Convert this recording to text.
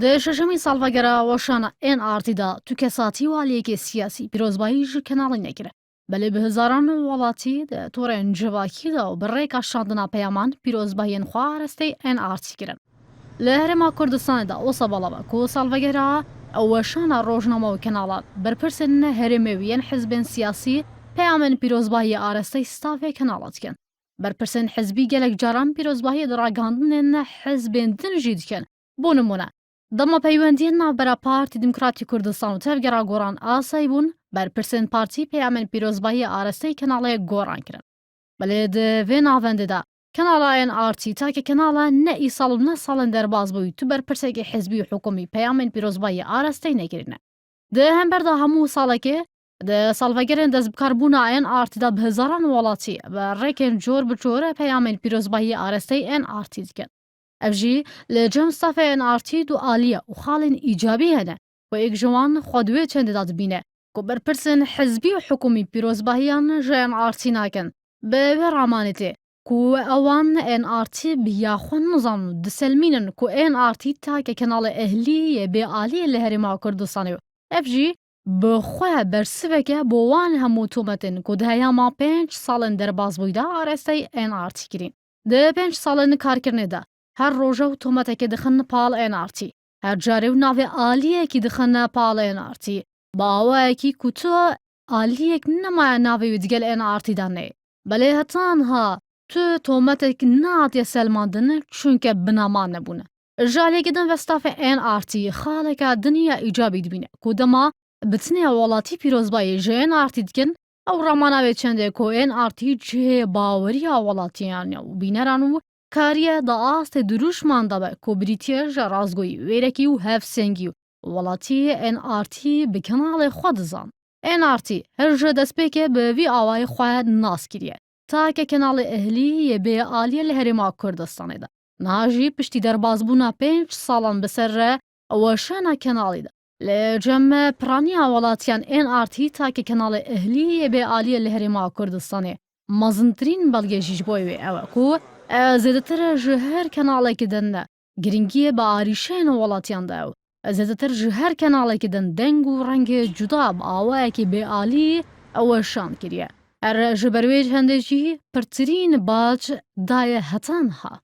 Di şeşemîn salvegera weşana NRT da tu kesatî û aliyekê siyasî pîrozbayî ji kenalê nekire. Belê bi hizaran welatî di torên civakî da û bi rêka şandina peyaman pîrozbahiyên xwe arasteyî NRT kirin. Li Herêma Kurdistanê da wisa belav e ku salvegera weşana rojname û kenalan berpirsên herêmê û yên hizbên siyasî peyamên pîrozbahiyê arasteyî stavê kenala dikin. Berpirsên hizbî gelek caran pîrozbahiyê di ragihandinên hizbên din jî dikin. Bû nimûne dema peywendiyên navbera Partî Demokratîk Kurdistan û tevgera goran asayî bûn, berpirsên partî peyamên pîrozbahiyê arasteyî kenalê goran kirin. Belê di vê navendê de kenala NRT take kenala ne îsal û ne salên derbas bûyî tu berpirsekê hizbî û hikûmî peyamên pîrozbahiyê arasteyî nekirîne. Di hemberda hemû salekê di salvegerên destbikarbûna NRT da bi hizaran welatî bi rêkên cor bi cor peyamên pîrozbahiyê arasteyî NRT dikin. Ev jî li cem stafê NRT du aliye û xalên îcabî hene ku êk ji wan xwe di wê çendê da dibîne ku berpirsên hizbî û hikûmî pîrozbahiyan ji NRT nakin. Bi vê ramanê tê ku ewan NRT biya xwe nizanin û diselmînin ku NRT take kenala ehlî yê bêaliyê li Herêma Kurdistanê û ev jî bi xwe bersiveke bo wan hemû tometên ku di heyama 5 salên derbasbûyî de arasteyî NRT kirîn. Di 5 salên karkirinê de her roja û tometekê dixin pal NRT. Her carê û navê aliyekî dixin pal NRT. Bi awayekî ku tu aliyek nemaye navê wî digel NRT da neyê. Belê hetanha tu tometek nehatiye selmandin çûnke binama nebûne. Ji aliyekî din ve stafê NRT xaleka diniya îcabî dibîne ku dema bi tinêya welatî pîrozbayî ji NRT dikin ew ramana wê çendê ku NRT cihê baweriya welatiyan û bîneran û kariye da astê dirûşman da be ku brîtiye ji razgoyî wêrekî û hevsengî û welatiyê NRT bi kenalê xwe dizan. NRT her ji destpêkê bi vî awayî xwe nas kiriye. Take kenalê ehlî yê bêaliyê li Herêma Kurdistanê de. Niha jî piştî derbasbûna 5 salan bi ser re weşana kenalê de. Li cem piraniya welatiyan NRT take kenalê ehlî yê bêaliyê li Herêma Kurdistanê mezintirîn belge jî ji bo wê ew e ku zêdetir ji her kenalekî din de giringiyê bi arîşeyên welatiyan de ew. Zêdetir ji her kenalekî din deng û rengê cuda bi awayekî bêalî weşan kiriye. Her ji ber wê çendê jî pirtirîn baş daye hetanha.